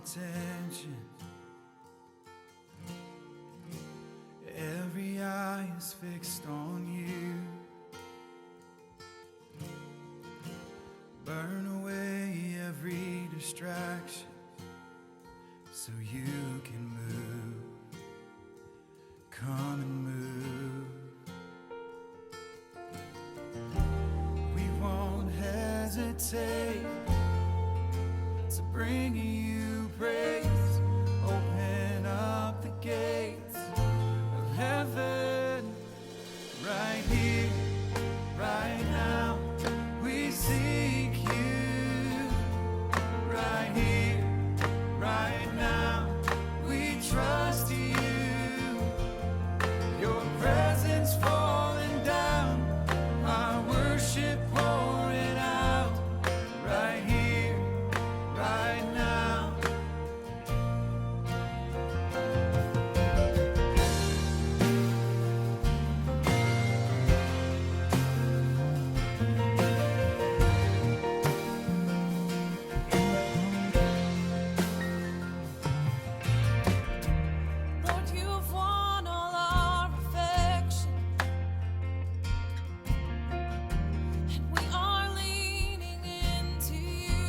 attention. Every eye is fixed on you. Burn away every distraction so you can move. Come and move. We won't hesitate to bring you praise. Open up the gates of heaven. Right here, right now, we seek you. Right here, right now, we trust you. Your presence falling down, our worship pouring out. Right here, right now. Lord, you've won all our affection, and we are leaning into you.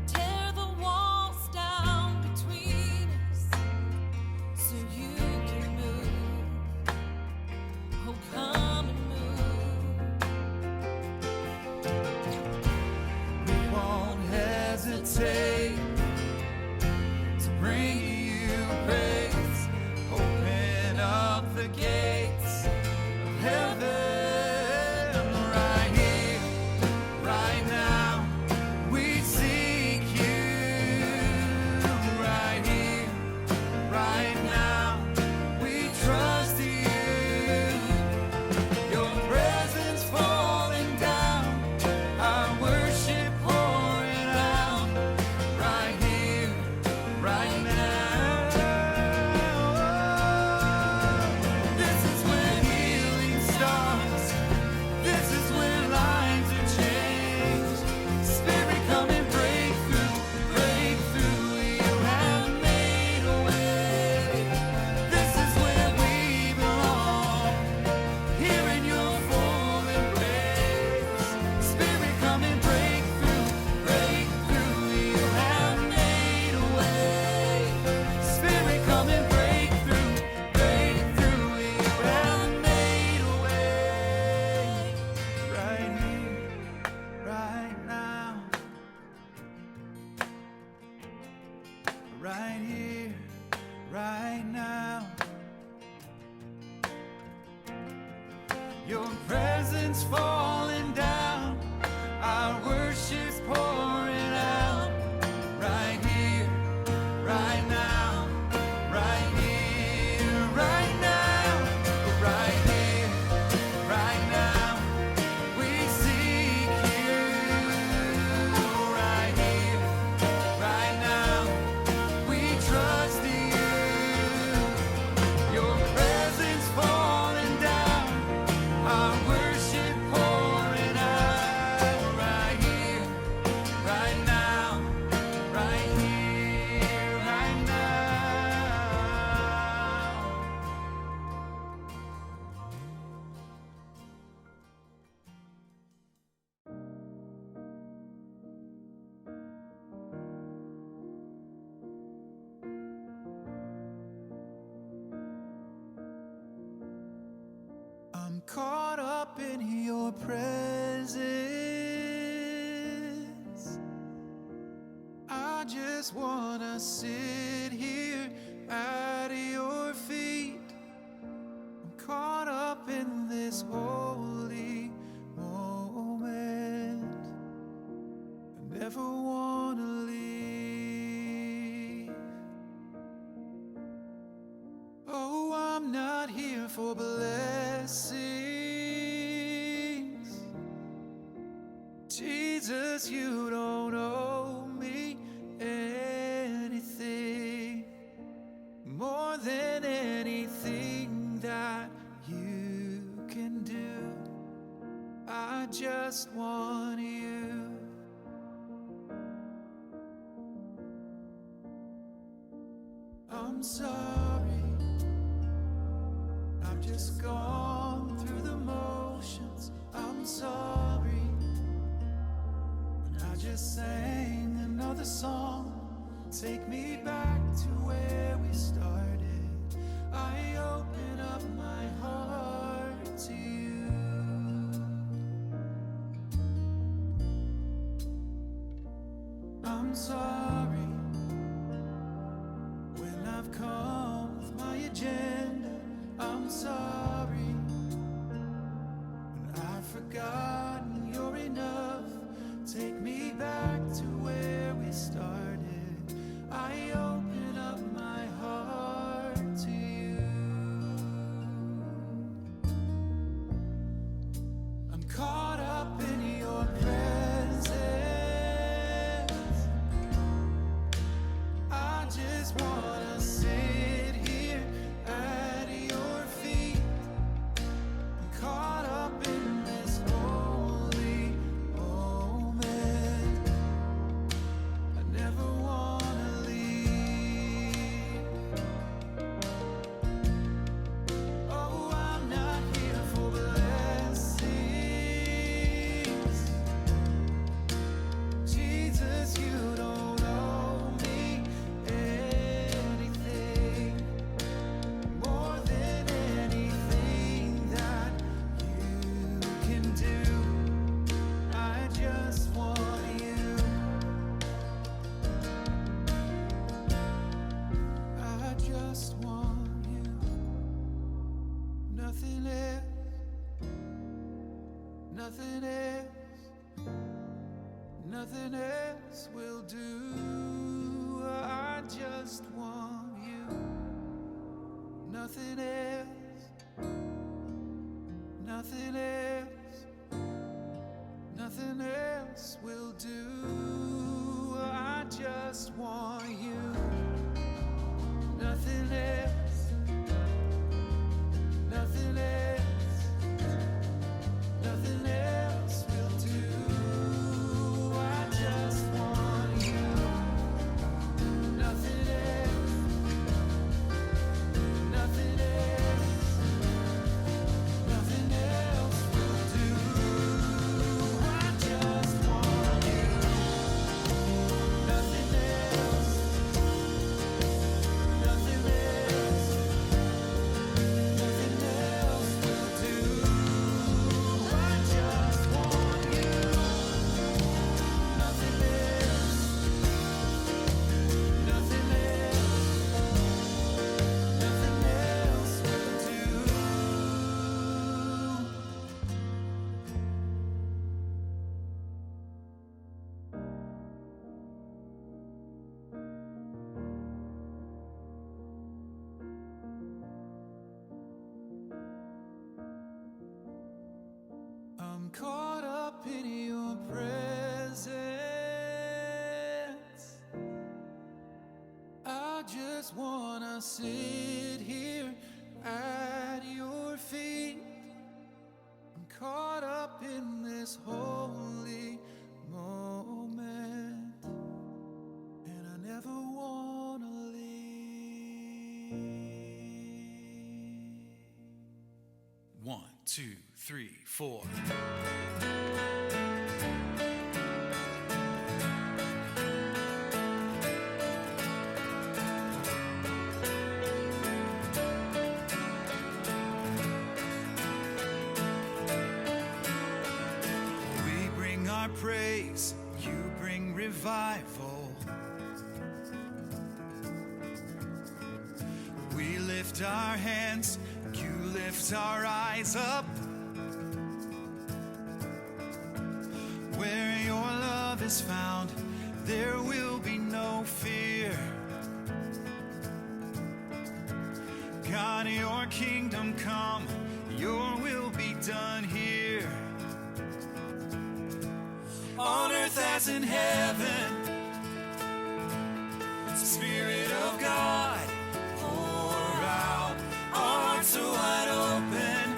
Tear the walls down between us so you can move. Oh, come and move. We won't hesitate to bring you praise. Open up the gates of heaven. Right here, right now, we seek you. Right here, right now, we trust you. Your presence falling down, our worship pouring out. Right here, right now. This is when healing starts. This is when lives are changed. Spirit, come and break through, break through. You have made a way. This is where we belong, here in your full embrace. Spirit, come and break through, break through. You have made a way. Spirit, come and break through, break through. You have made a way. Right here, right now. Right here, right now. Your presence falling down, our worship's pouring out. Right here, right now, right here, right now, right here, right now. We seek you. Right here, right now, we trust you. Your presence falling down, our worship pouring out. Right here, right now, right here, right now. I'm caught up in your presence. I just wanna sit here at your feet. I'm caught up in this holy moment. I never wanna leave. Oh, I'm not here for blessings. Jesus, you don't owe me anything more than anything that you can do. I just want you. I'm sorry. I've just gone through the motions. I'm sorry. I just sang another song. Take me back to where we started. I open up my heart to you. I'm sorry when I've come with my agenda. I'm sorry when I've forgotten you're enough. Take me back to where we started. I open up my heart to you. I'm caught up in your presence. I just wanna sit here at your feet. I'm caught up in this holy moment. I never wanna leave. Oh, I'm not here for blessings. Jesus, you don't owe me anything more than anything that you can do. I just want you. I just want you. Nothing else. Nothing else. Nothing else will do. I just want you. Nothing else. Nothing else. Nothing else will do. I just want you. Nothing else. Nothing else. Nothing else will do. I just want you. Nothing else. Nothing else. Nothing else will do. I just want you. Nothing else. Nothing else. Nothing else will do. I just want you. Nothing else. Nothing else. Nothing else will do. I'm caught up in your presence. I just wanna sit here at your feet. I'm caught up in this holy moment, and I never wanna leave. 1, 2, 3, 4. We bring our praise, you bring revival. We lift our hands, you lift our eyes up. Where your love is found, there will be no fear. God, your kingdom come, your will be done here. On earth as in heaven, Spirit of God, pour out, our hearts are wide open.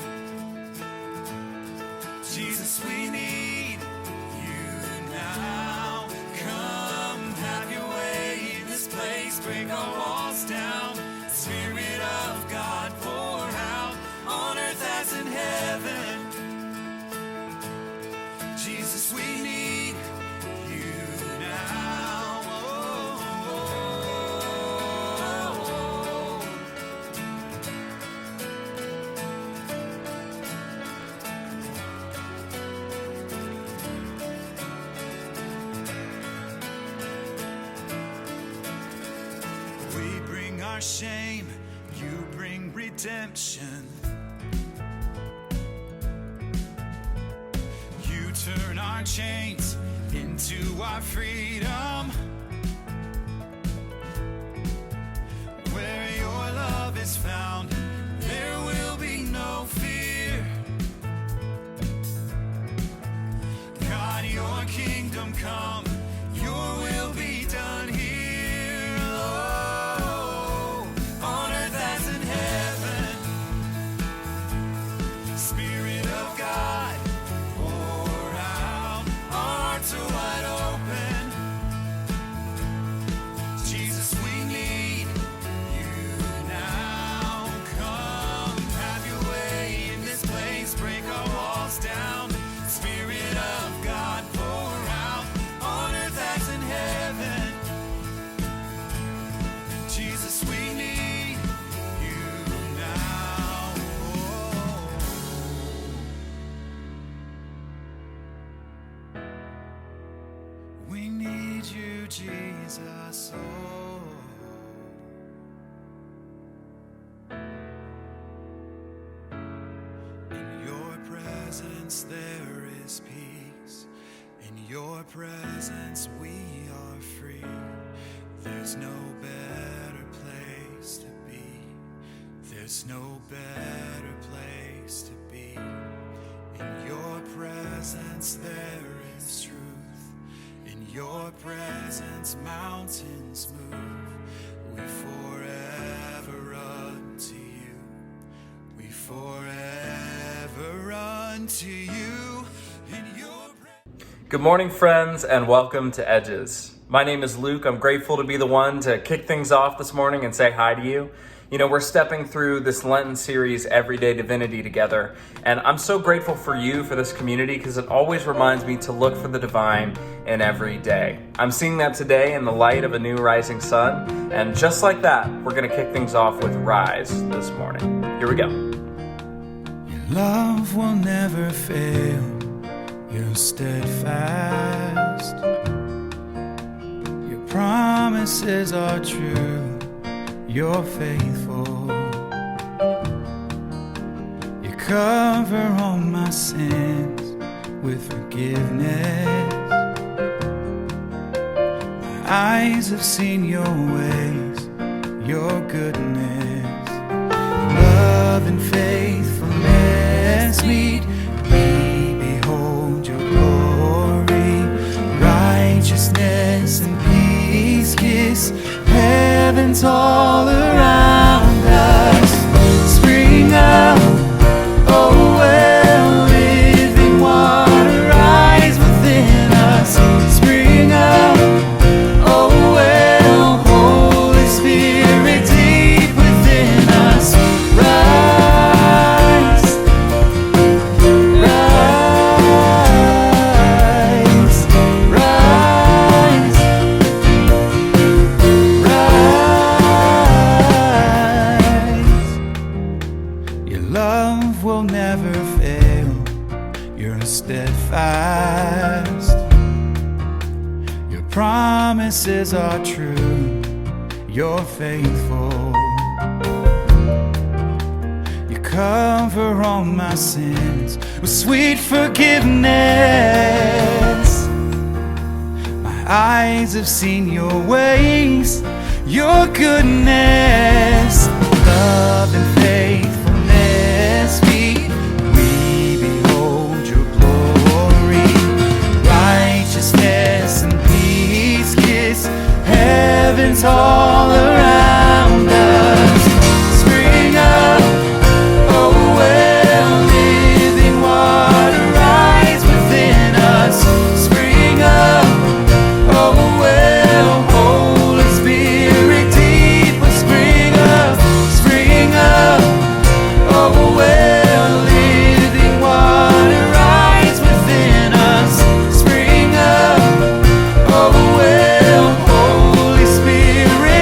Jesus, we need you now. Come have your way in this place, break our walls down. our shame, you bring redemption. You turn our chains into our freedom. Where your love is found, there will be no fear. God, your kingdom come, your will be done here, oh, on earth as in heaven. Spirit of God, pour out, our hearts are wide open. Jesus, we need you now. Come, have your way in this place, break our walls down. Spirit of God, pour out, on earth as in heaven. Jesus, we need you now. We need you, Jesus. In your presence there is peace. In your presence we are free. There's no better place to be. There's no better place to be. In your presence there is truth. In your presence mountains move. We forever run to you. We forever run to you. In your Good morning, friends, and welcome to Edges. My name is Luke. I'm grateful to be the one to kick things off this morning and say hi to you. You know, we're stepping through this Lenten series, Everyday Divinity, together, and I'm so grateful for you, for this community, because it always reminds me to look for the divine in every day. I'm seeing that today in the light of a new rising sun, and just like that, we're going to kick things off with Rise this morning. Here we go. Your love will never fail. You're steadfast. Your promises are true. You're faithful. You cover all my sins with forgiveness. My eyes have seen your ways, your goodness. Love and faithfulness meet. We behold your glory. Righteousness and peace kiss heavens all around us. Spring up, oh well, living water rise within us. Spring up, oh well, Holy Spirit deep within us. Rise, rise, rise. Your love will never fail. You're steadfast. Your promises are true. You're faithful. You cover all my sins with sweet forgiveness. My eyes have seen your ways, your goodness. Love and faithfulness meet. We behold your glory. Righteousness and peace kiss heavens all around us. Spring up, oh well, living water rise within us. Spring up, oh well, Holy Spirit deep will spring up. Spring up, oh well, living water rise within us. Spring up, oh well, Holy Spirit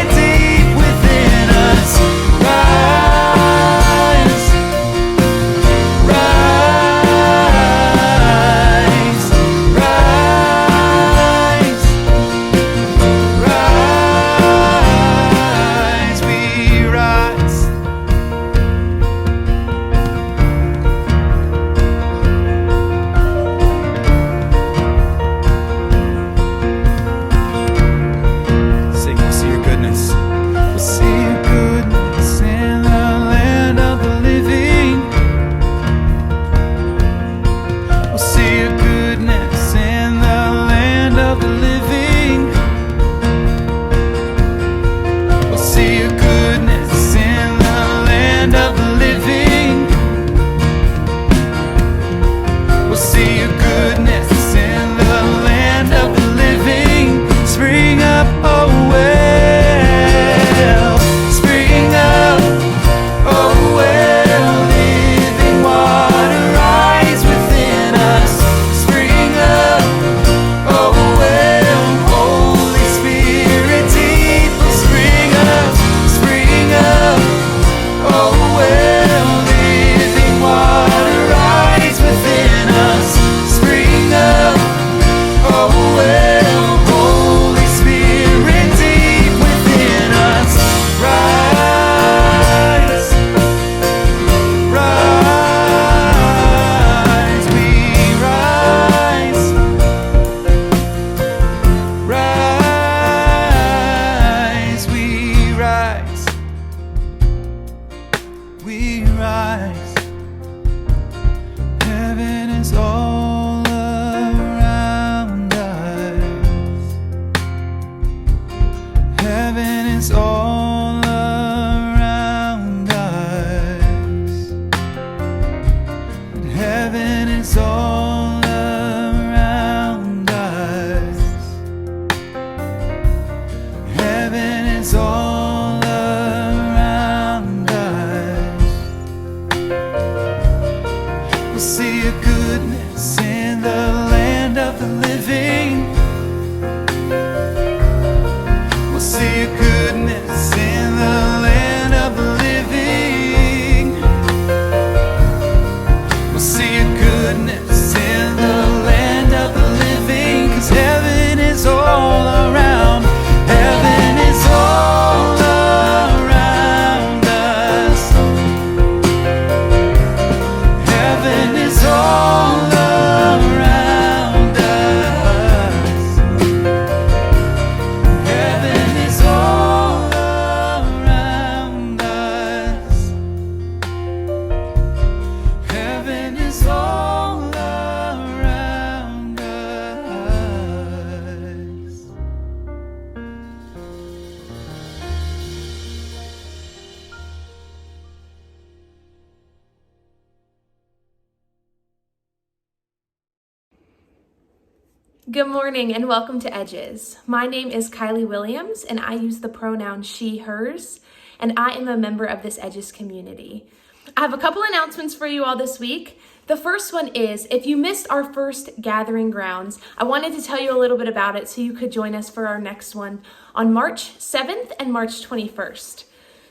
Good morning and welcome to Edges. My name is Kylie Williams and I use the pronoun she, hers, and I am a member of this Edges community. I have a couple announcements for you all this week. The first one is, if you missed our first gathering grounds, I wanted to tell you a little bit about it so you could join us for our next one on March 7th and March 21st.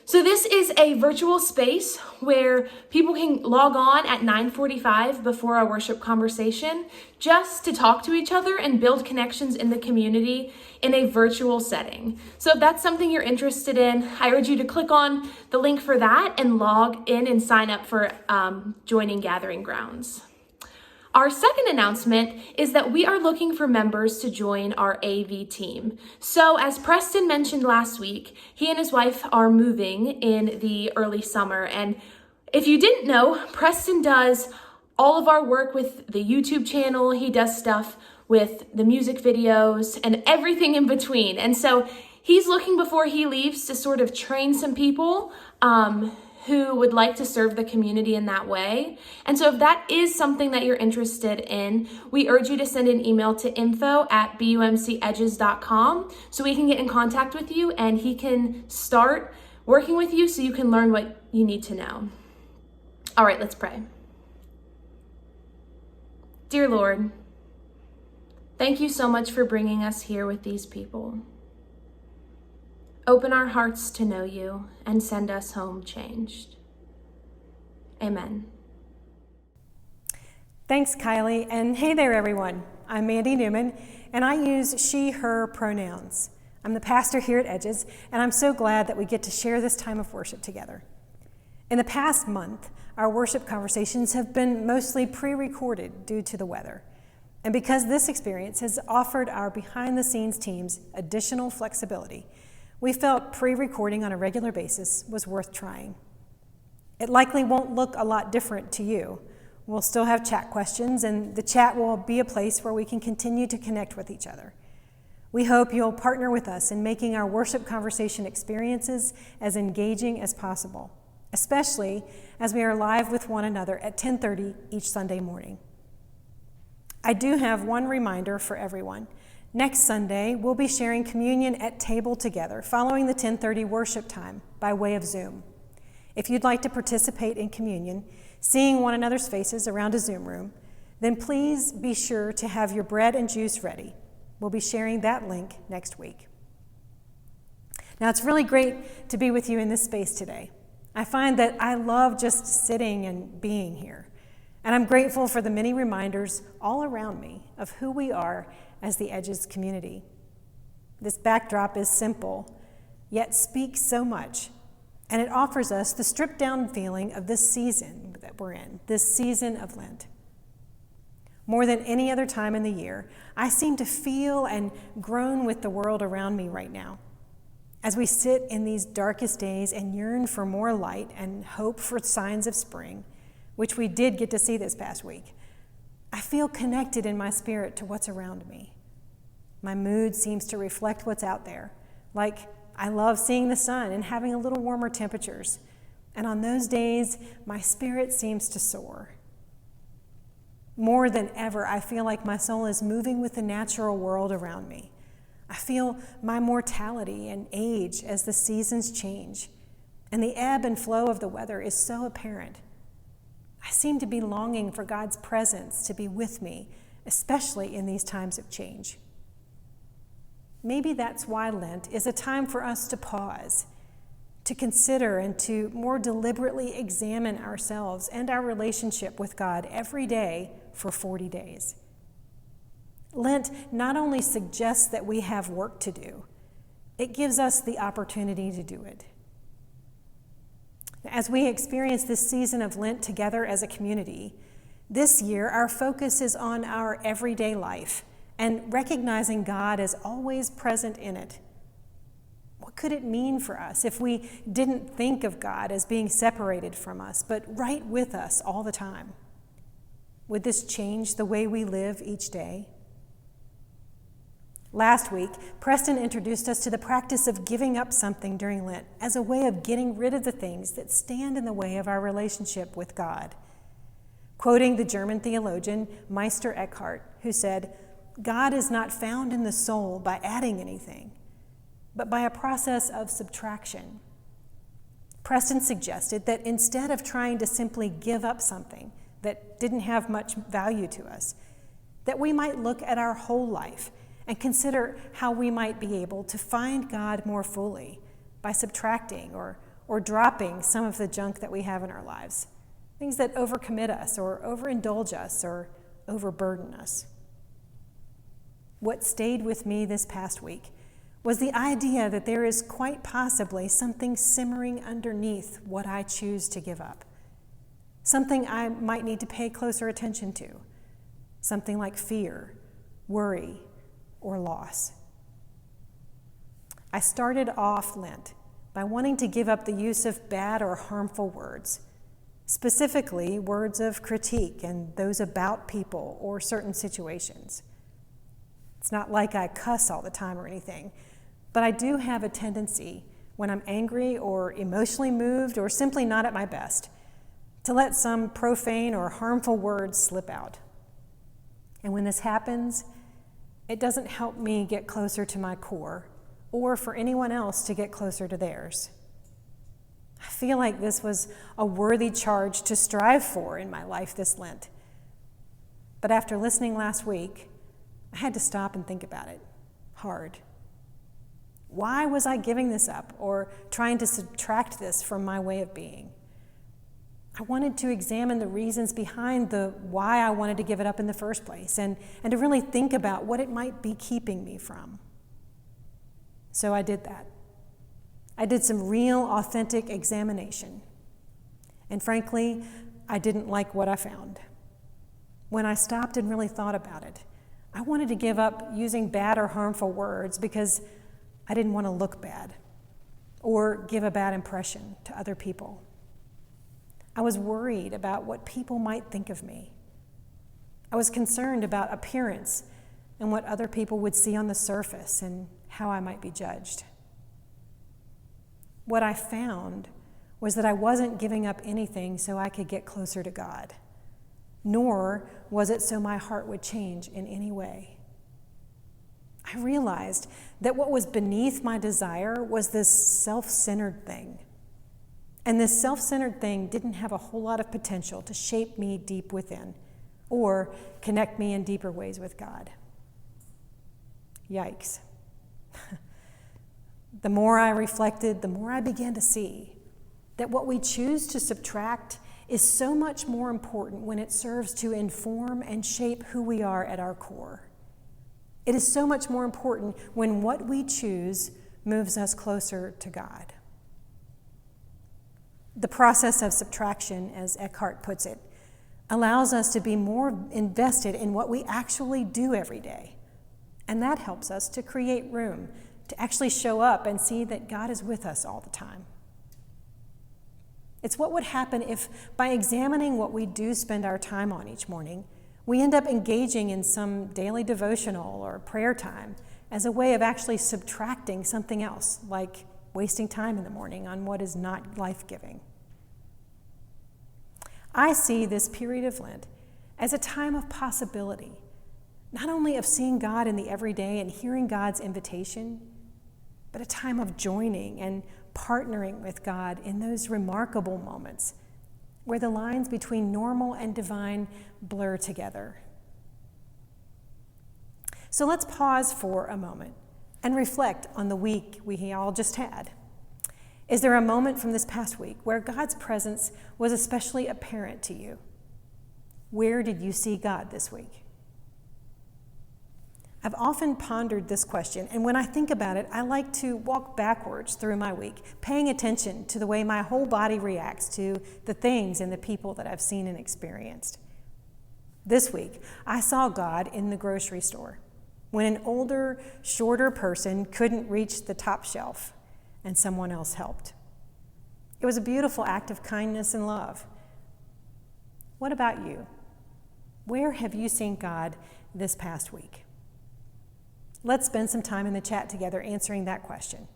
So this is a virtual space where people can log on at 9:45 before our worship conversation just to talk to each other and build connections in the community in a virtual setting. So if that's something you're interested in, I urge you to click on the link for that and log in and sign up for joining Gathering Grounds. Our second announcement is that we are looking for members to join our AV team. So as Preston mentioned last week, he and his wife are moving in the early summer. And if you didn't know, Preston does all of our work with the YouTube channel. He does stuff with the music videos and everything in between. And so he's looking before he leaves to sort of train some people who would like to serve the community in that way. And so if that is something that you're interested in, we urge you to send an email to info@bumcedges.com so we can get in contact with you and he can start working with you so you can learn what you need to know. All right, let's pray. Dear Lord, thank you so much for bringing us here with these people. Open our hearts to know you and send us home changed. Amen. Thanks, Kylie, and hey there, everyone. I'm Mandy Newman, and I use she, her pronouns. I'm the pastor here at Edges, and I'm so glad that we get to share this time of worship together. In the past month, our worship conversations have been mostly pre-recorded due to the weather. And because this experience has offered our behind-the-scenes teams additional flexibility, we felt pre-recording on a regular basis was worth trying. It likely won't look a lot different to you. We'll still have chat questions, and the chat will be a place where we can continue to connect with each other. We hope you'll partner with us in making our worship conversation experiences as engaging as possible, especially as we are live with one another at 10:30 each Sunday morning. I do have one reminder for everyone. Next Sunday, we'll be sharing communion at table together following the 10:30 worship time by way of Zoom. If you'd like to participate in communion, seeing one another's faces around a Zoom room, then please be sure to have your bread and juice ready. We'll be sharing that link next week. Now, it's really great to be with you in this space today. I find that I love just sitting and being here. And I'm grateful for the many reminders all around me of who we are as the Edges community. This backdrop is simple, yet speaks so much, and it offers us the stripped down feeling of this season that we're in, this season of Lent. More than any other time in the year, I seem to feel and groan with the world around me right now. As we sit in these darkest days and yearn for more light and hope for signs of spring, which we did get to see this past week, I feel connected in my spirit to what's around me. My mood seems to reflect what's out there. Like, I love seeing the sun and having a little warmer temperatures. And on those days, my spirit seems to soar. More than ever, I feel like my soul is moving with the natural world around me. I feel my mortality and age as the seasons change. And the ebb and flow of the weather is so apparent. I seem to be longing for God's presence to be with me, especially in these times of change. Maybe that's why Lent is a time for us to pause, to consider and to more deliberately examine ourselves and our relationship with God every day for 40 days. Lent not only suggests that we have work to do, it gives us the opportunity to do it. As we experience this season of Lent together as a community, this year our focus is on our everyday life and recognizing God as always present in it. What could it mean for us if we didn't think of God as being separated from us, but right with us all the time? Would this change the way we live each day? Last week, Preston introduced us to the practice of giving up something during Lent as a way of getting rid of the things that stand in the way of our relationship with God. Quoting the German theologian Meister Eckhart, who said, God is not found in the soul by adding anything, but by a process of subtraction. Preston suggested that instead of trying to simply give up something that didn't have much value to us, that we might look at our whole life and consider how we might be able to find God more fully by subtracting or dropping some of the junk that we have in our lives, things that overcommit us or overindulge us or overburden us. What stayed with me this past week was the idea that there is quite possibly something simmering underneath what I choose to give up, something I might need to pay closer attention to, something like fear, worry, or loss. I started off Lent by wanting to give up the use of bad or harmful words, specifically words of critique and those about people or certain situations. It's not like I cuss all the time or anything, but I do have a tendency when I'm angry or emotionally moved or simply not at my best to let some profane or harmful words slip out. And when this happens, it doesn't help me get closer to my core or for anyone else to get closer to theirs. I feel like this was a worthy charge to strive for in my life this Lent. But after listening last week, I had to stop and think about it hard. Why was I giving this up or trying to subtract this from my way of being? I wanted to examine the reasons behind the why I wanted to give it up in the first place and to really think about what it might be keeping me from. So I did that. I did some real, authentic examination. And frankly, I didn't like what I found. When I stopped and really thought about it, I wanted to give up using bad or harmful words because I didn't want to look bad or give a bad impression to other people. I was worried about what people might think of me. I was concerned about appearance and what other people would see on the surface and how I might be judged. What I found was that I wasn't giving up anything so I could get closer to God, nor was it so my heart would change in any way. I realized that what was beneath my desire was this self-centered thing. And this self-centered thing didn't have a whole lot of potential to shape me deep within or connect me in deeper ways with God. Yikes. The more I reflected, the more I began to see that what we choose to subtract is so much more important when it serves to inform and shape who we are at our core. It is so much more important when what we choose moves us closer to God. The process of subtraction, as Eckhart puts it, allows us to be more invested in what we actually do every day. And that helps us to create room to actually show up and see that God is with us all the time. It's what would happen if, by examining what we do spend our time on each morning, we end up engaging in some daily devotional or prayer time as a way of actually subtracting something else, like wasting time in the morning on what is not life-giving. I see this period of Lent as a time of possibility, not only of seeing God in the everyday and hearing God's invitation, but a time of joining and partnering with God in those remarkable moments where the lines between normal and divine blur together. So let's pause for a moment and reflect on the week we all just had. Is there a moment from this past week where God's presence was especially apparent to you? Where did you see God this week? I've often pondered this question, and when I think about it, I like to walk backwards through my week, paying attention to the way my whole body reacts to the things and the people that I've seen and experienced. This week, I saw God in the grocery store when an older, shorter person couldn't reach the top shelf and someone else helped. It was a beautiful act of kindness and love. What about you? Where have you seen God this past week? Let's spend some time in the chat together answering that question.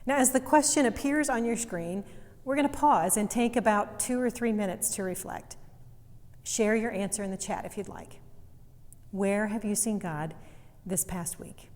Now, as the question appears on your screen, we're going to pause and take about 2 or 3 minutes to reflect. Share your answer in the chat if you'd like. Where have you seen God this past week?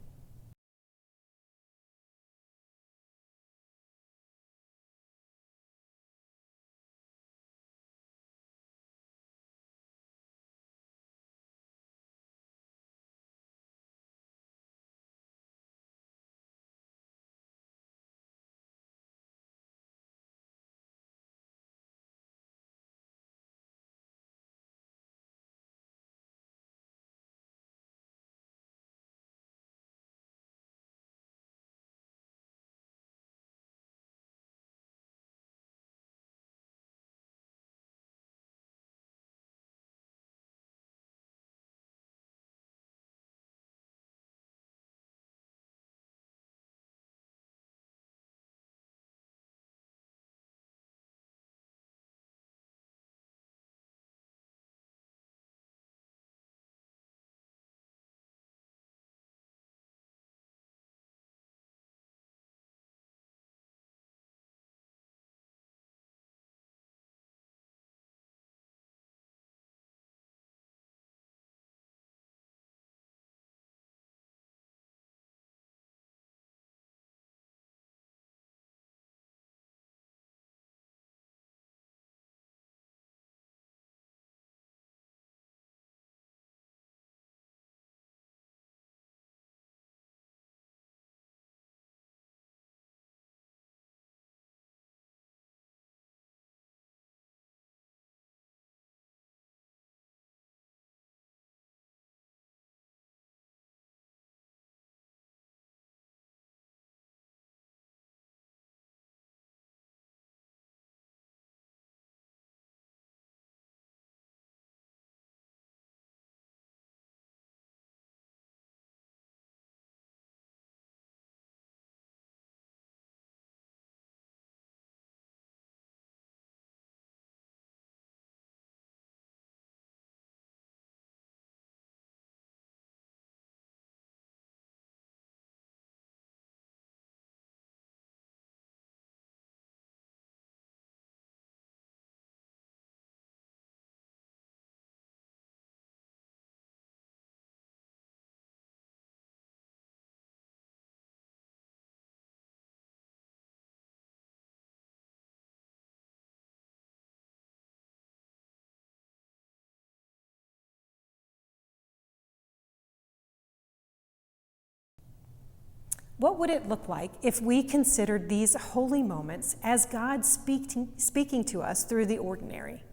What would it look like if we considered these holy moments as God speaking to us through the ordinary?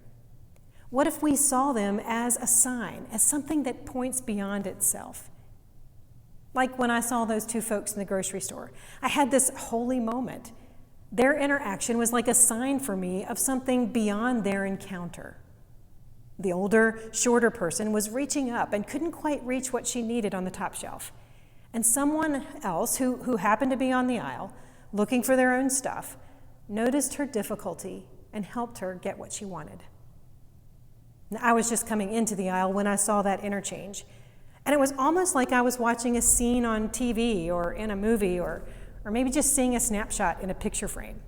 What if we saw them as a sign, as something that points beyond itself? Like when I saw those two folks in the grocery store, I had this holy moment. Their interaction was like a sign for me of something beyond their encounter. The older, shorter person was reaching up and couldn't quite reach what she needed on the top shelf. And someone else who happened to be on the aisle, looking for their own stuff, noticed her difficulty and helped her get what she wanted. Now, I was just coming into the aisle when I saw that interchange, and it was almost like I was watching a scene on TV or in a movie or maybe just seeing a snapshot in a picture frame.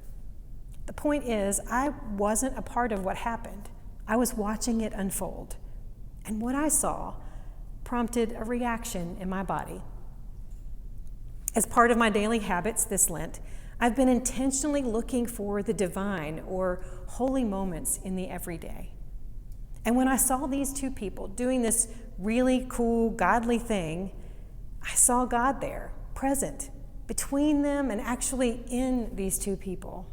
The point is, I wasn't a part of what happened. I was watching it unfold. And what I saw prompted a reaction in my body. As part of my daily habits this Lent, I've been intentionally looking for the divine or holy moments in the everyday. And when I saw these two people doing this really cool, godly thing, I saw God there, present, between them and actually in these two people.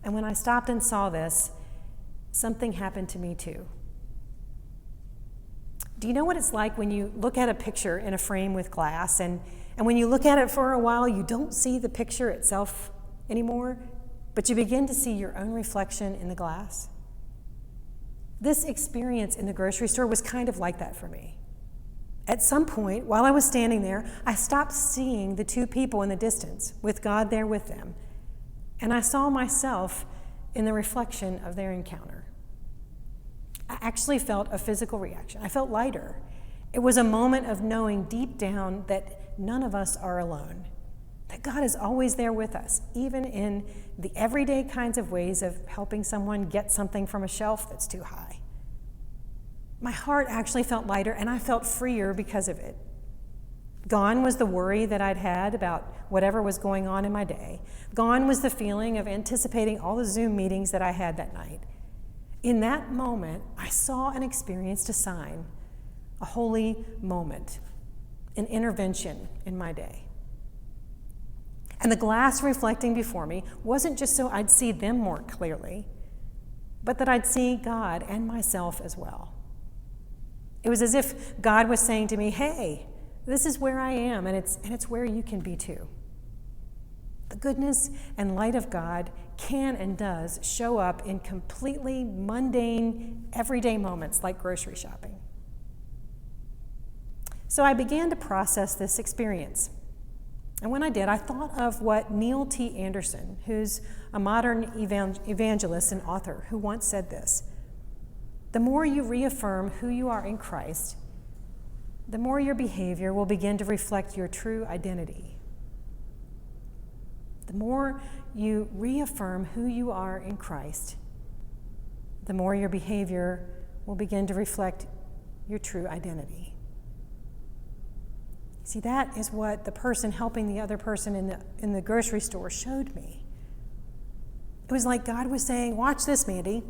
And when I stopped and saw this, something happened to me too. Do you know what it's like when you look at a picture in a frame with glass and when you look at it for a while, you don't see the picture itself anymore, but you begin to see your own reflection in the glass? This experience in the grocery store was kind of like that for me. At some point, while I was standing there, I stopped seeing the two people in the distance with God there with them, and I saw myself in the reflection of their encounter. I actually felt a physical reaction. I felt lighter. It was a moment of knowing deep down that none of us are alone, that God is always there with us, even in the everyday kinds of ways of helping someone get something from a shelf that's too high. My heart actually felt lighter, and I felt freer because of it. Gone was the worry that I'd had about whatever was going on in my day. Gone was the feeling of anticipating all the Zoom meetings that I had that night. In that moment, I saw and experienced a sign, a holy moment, an intervention in my day. And the glass reflecting before me wasn't just so I'd see them more clearly, but that I'd see God and myself as well. It was as if God was saying to me, hey, this is where I am, and it's where you can be too. The goodness and light of God can and does show up in completely mundane, everyday moments like grocery shopping. So I began to process this experience. And when I did, I thought of what Neil T. Anderson, who's a modern evangelist and author, who once said this: the more you reaffirm who you are in Christ, the more your behavior will begin to reflect your true identity. The more you reaffirm who you are in Christ, the more your behavior will begin to reflect your true identity. See, that is what the person helping the other person in the grocery store showed me. It was like God was saying, watch this, Mandy.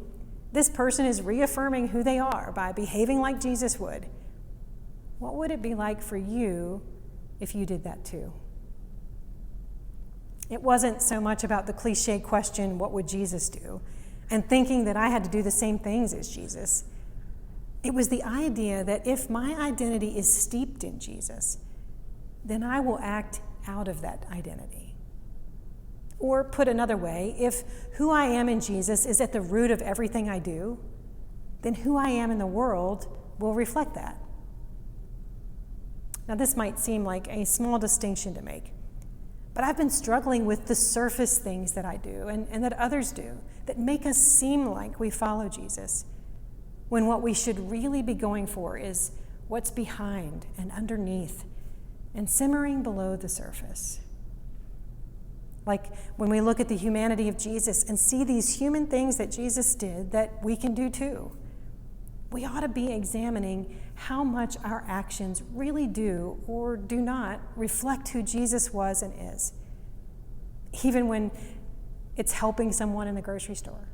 This person is reaffirming who they are by behaving like Jesus would. What would it be like for you if you did that too? It wasn't so much about the cliche question, what would Jesus do? And thinking that I had to do the same things as Jesus. It was the idea that if my identity is steeped in Jesus, then I will act out of that identity. Or put another way, if who I am in Jesus is at the root of everything I do, then who I am in the world will reflect that. Now, this might seem like a small distinction to make, but I've been struggling with the surface things that I do and that others do that make us seem like we follow Jesus, when what we should really be going for is what's behind and underneath and simmering below the surface. Like when we look at the humanity of Jesus and see these human things that Jesus did that we can do too, we ought to be examining how much our actions really do or do not reflect who Jesus was and is, even when it's helping someone in the grocery store.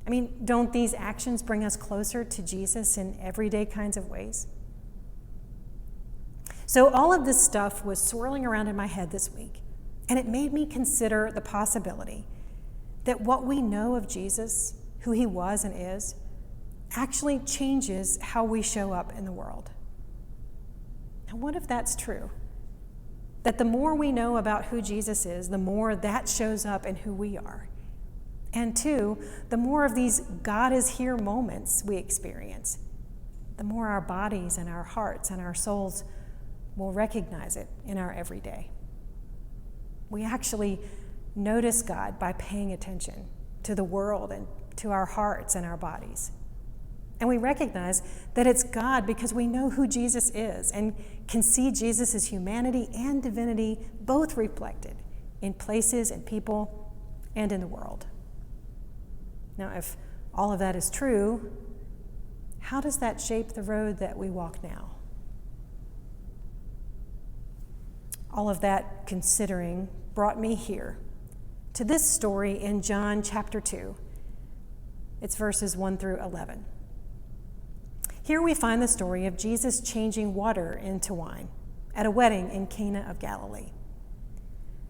I mean, don't these actions bring us closer to Jesus in everyday kinds of ways? So all of this stuff was swirling around in my head this week, and it made me consider the possibility that what we know of Jesus, who he was and is, actually changes how we show up in the world. Now, what if that's true? That the more we know about who Jesus is, the more that shows up in who we are. And two, the more of these God is here moments we experience, the more our bodies and our hearts and our souls will recognize it in our everyday. We actually notice God by paying attention to the world and to our hearts and our bodies. And we recognize that it's God because we know who Jesus is and can see Jesus' humanity and divinity both reflected in places and people and in the world. Now, if all of that is true, how does that shape the road that we walk now? All of that considering brought me here to this story in John chapter 2. It's verses 1 through 11. Here we find the story of Jesus changing water into wine at a wedding in Cana of Galilee.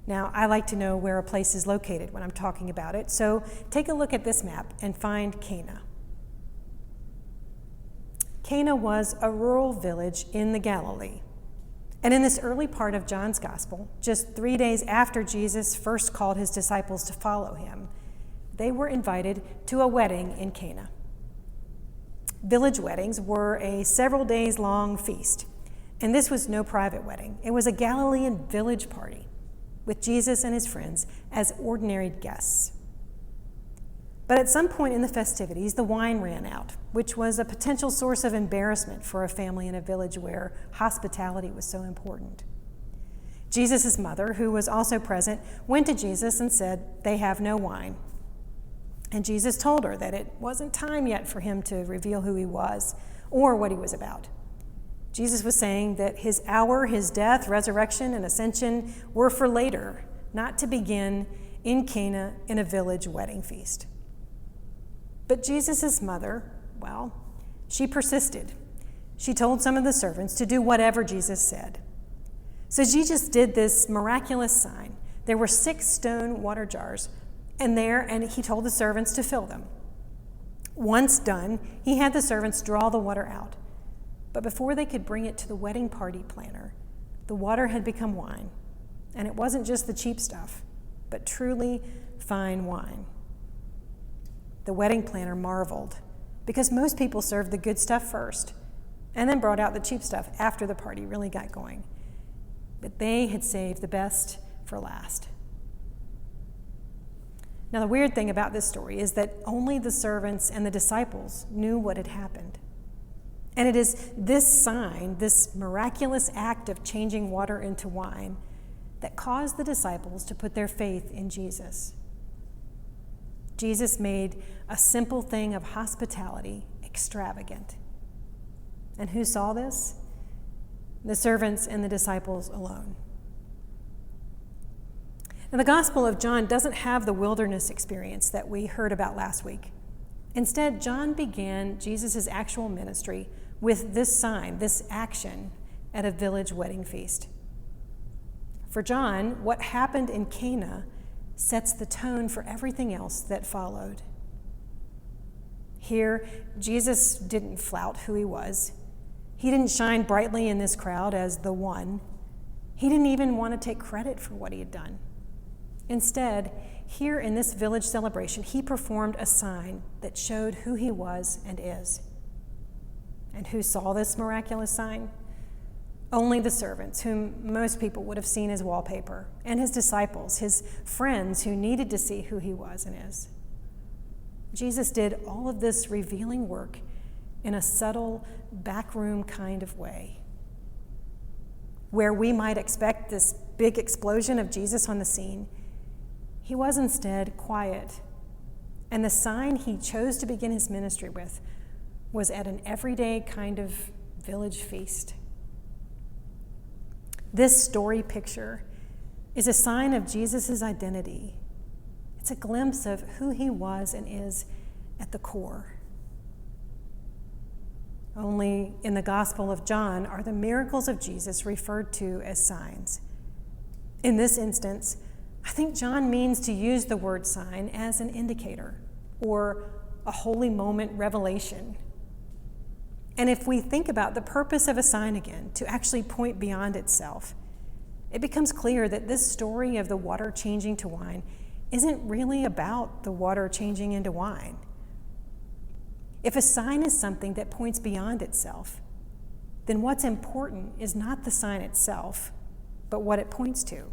Now, I like to know where a place is located when I'm talking about it, so take a look at this map and find Cana. Cana was a rural village in the Galilee. And in this early part of John's gospel, just 3 days after Jesus first called his disciples to follow him, they were invited to a wedding in Cana. Village weddings were a several days long feast, and this was no private wedding. It was a Galilean village party with Jesus and his friends as ordinary guests. But at some point in the festivities, the wine ran out, which was a potential source of embarrassment for a family in a village where hospitality was so important. Jesus' mother, who was also present, went to Jesus and said, "They have no wine." And Jesus told her that it wasn't time yet for him to reveal who he was or what he was about. Jesus was saying that his hour, his death, resurrection, and ascension were for later, not to begin in Cana in a village wedding feast. But Jesus' mother, well, she persisted. She told some of the servants to do whatever Jesus said. So Jesus did this miraculous sign. There were 6 stone water jars, and he told the servants to fill them. Once done, he had the servants draw the water out. But before they could bring it to the wedding party planner, the water had become wine. And it wasn't just the cheap stuff, but truly fine wine. The wedding planner marveled, because most people served the good stuff first and then brought out the cheap stuff after the party really got going. But they had saved the best for last. Now, the weird thing about this story is that only the servants and the disciples knew what had happened. And it is this sign, this miraculous act of changing water into wine, that caused the disciples to put their faith in Jesus. Jesus made a simple thing of hospitality extravagant. And who saw this? The servants and the disciples alone. Now, the Gospel of John doesn't have the wilderness experience that we heard about last week. Instead, John began Jesus' actual ministry with this sign, this action at a village wedding feast. For John, what happened in Cana sets the tone for everything else that followed. Here, Jesus didn't flout who he was. He didn't shine brightly in this crowd as the one. He didn't even want to take credit for what he had done. Instead, here in this village celebration, he performed a sign that showed who he was and is. And who saw this miraculous sign? Only the servants, whom most people would have seen as wallpaper, and his disciples, his friends who needed to see who he was and is. Jesus did all of this revealing work in a subtle, backroom kind of way. Where we might expect this big explosion of Jesus on the scene, he was instead quiet. And the sign he chose to begin his ministry with was at an everyday kind of village feast. This story picture is a sign of Jesus' identity. It's a glimpse of who he was and is at the core. Only in the Gospel of John are the miracles of Jesus referred to as signs. In this instance, I think John means to use the word sign as an indicator or a holy moment revelation. And if we think about the purpose of a sign again, to actually point beyond itself, it becomes clear that this story of the water changing to wine isn't really about the water changing into wine. If a sign is something that points beyond itself, then what's important is not the sign itself, but what it points to.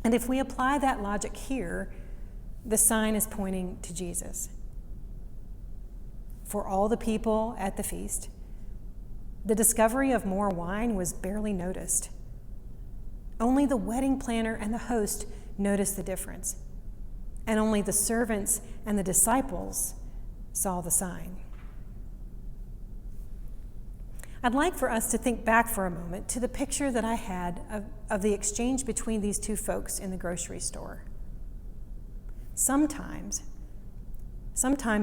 And if we apply that logic here, the sign is pointing to Jesus. For all the people at the feast, the discovery of more wine was barely noticed. Only the wedding planner and the host noticed the difference, and only the servants and the disciples saw the sign. I'd like for us to think back for a moment to the picture that I had of the exchange between these two folks in the grocery store. Sometimes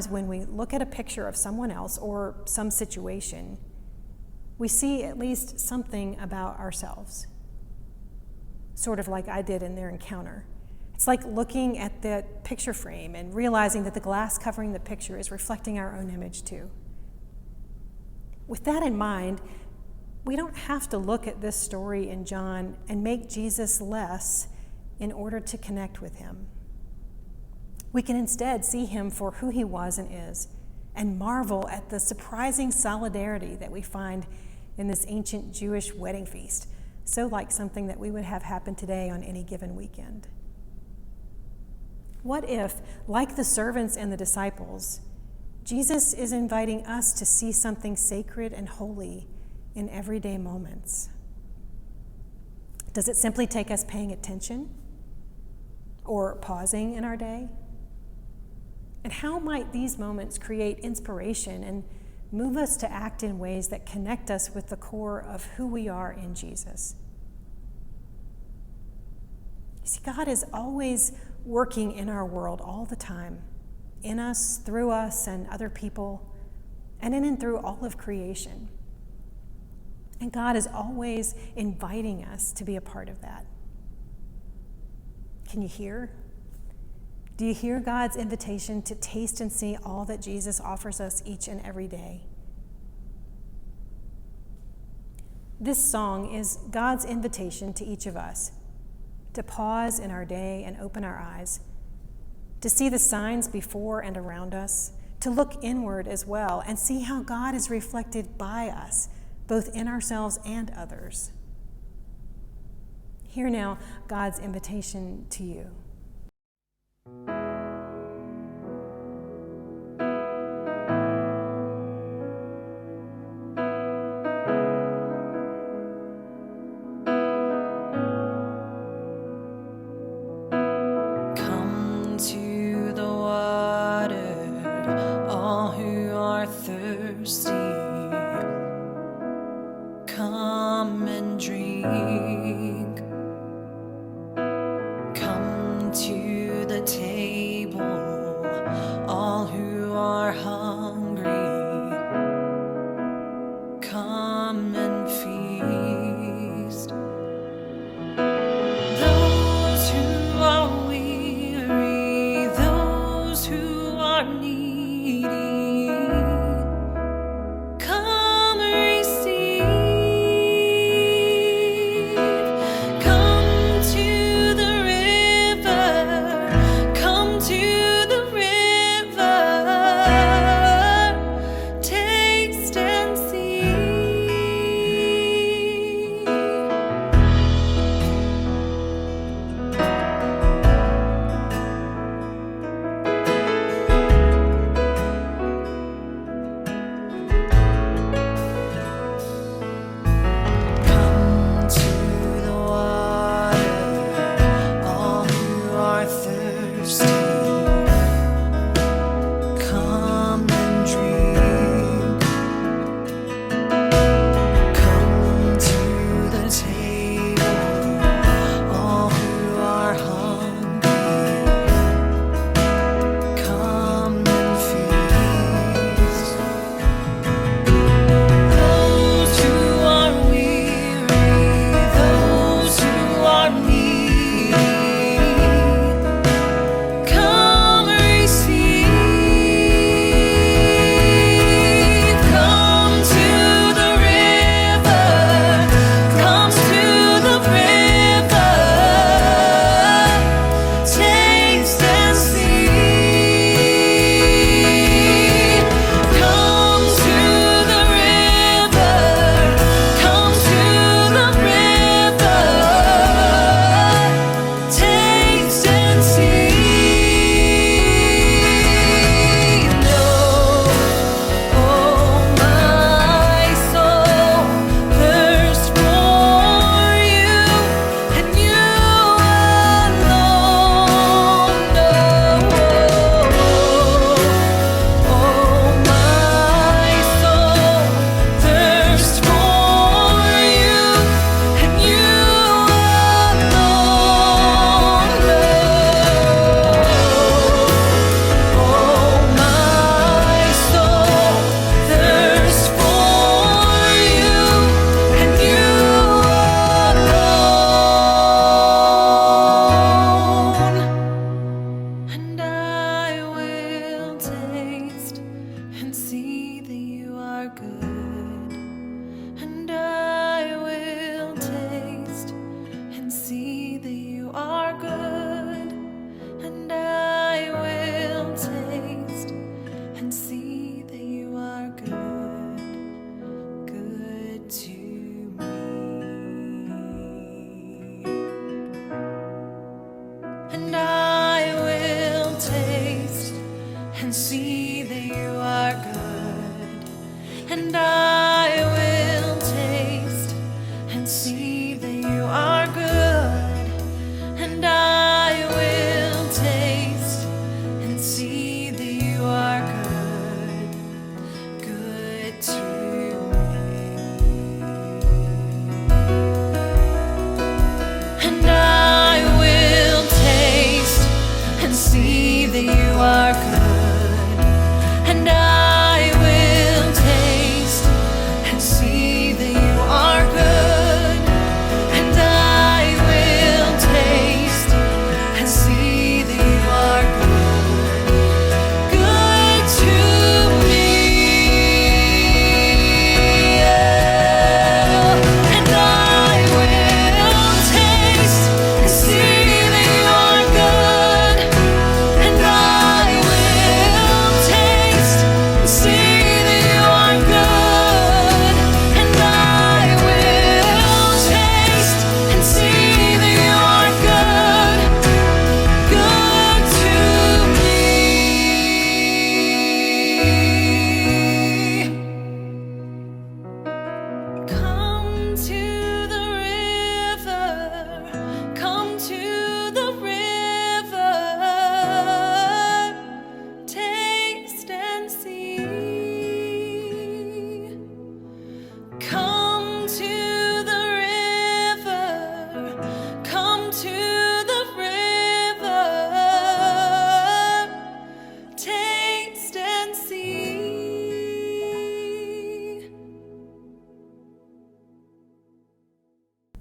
when we look at a picture of someone else or some situation, we see at least something about ourselves, sort of like I did in their encounter. It's like looking at the picture frame and realizing that the glass covering the picture is reflecting our own image too. With that in mind, we don't have to look at this story in John and make Jesus less in order to connect with him. We can instead see him for who he was and is, and marvel at the surprising solidarity that we find in this ancient Jewish wedding feast, so like something that we would have happen today on any given weekend. What if, like the servants and the disciples, Jesus is inviting us to see something sacred and holy in everyday moments? Does it simply take us paying attention or pausing in our day? And how might these moments create inspiration and Move us to act in ways that connect us with the core of who we are in Jesus. You see, God is always working in our world all the time, in us, through us, and other people, and in and through all of creation. And God is always inviting us to be a part of that. Can you hear? Do you hear God's invitation to taste and see all that Jesus offers us each and every day? This song is God's invitation to each of us to pause in our day and open our eyes, to see the signs before and around us, to look inward as well and see how God is reflected by us, both in ourselves and others. Hear now God's invitation to you. Come to the water, all who are thirsty. Come and drink. Come to the table, all who are hungry. Come and feast. Those who are weary, those who are needy, come receive. Come to the river, come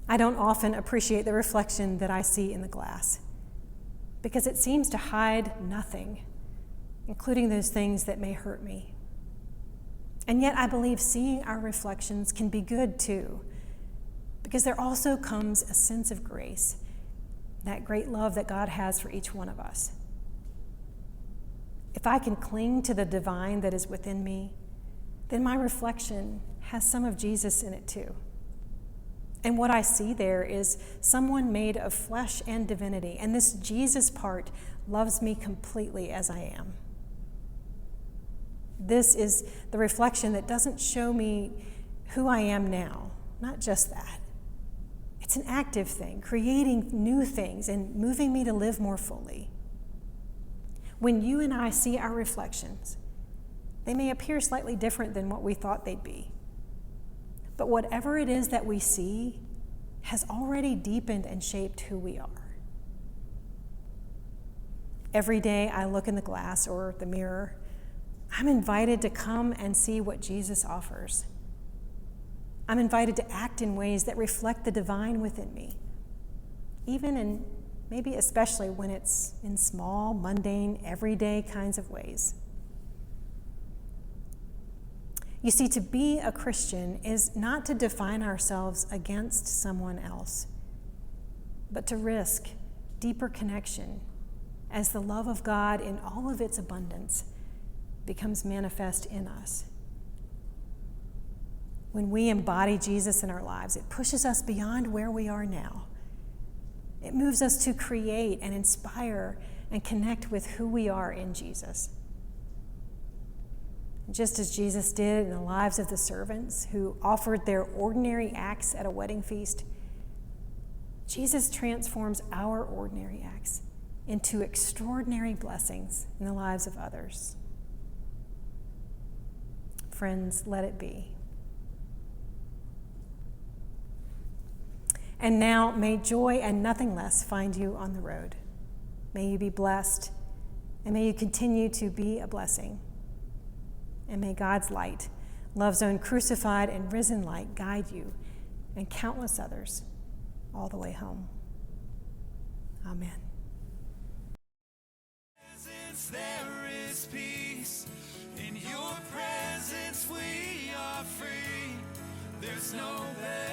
I don't often appreciate the reflection that I see in the glass because it seems to hide nothing, including those things that may hurt me. And yet I believe seeing our reflections can be good too, because there also comes a sense of grace, that great love that God has for each one of us. If I can cling to the divine that is within me, then my reflection has some of Jesus in it too. And what I see there is someone made of flesh and divinity, and this Jesus part loves me completely as I am. This is the reflection that doesn't show me who I am now, not just that. It's an active thing, creating new things and moving me to live more fully. When you and I see our reflections, they may appear slightly different than what we thought they'd be. But whatever it is that we see has already deepened and shaped who we are. Every day I look in the glass or the mirror, I'm invited to come and see what Jesus offers. I'm invited to act in ways that reflect the divine within me, even and maybe especially when it's in small, mundane, everyday kinds of ways. You see, to be a Christian is not to define ourselves against someone else, but to risk deeper connection as the love of God in all of its abundance becomes manifest in us. When we embody Jesus in our lives, it pushes us beyond where we are now. It moves us to create and inspire and connect with who we are in Jesus. Just as Jesus did in the lives of the servants who offered their ordinary acts at a wedding feast, Jesus transforms our ordinary acts into extraordinary blessings in the lives of others. Friends, let it be. And now may joy and nothing less find you on the road. May you be blessed, and may you continue to be a blessing. And may God's light, love's own crucified and risen light, guide you and countless others all the way home. Amen. There is peace in your presence. We are free. There's no better.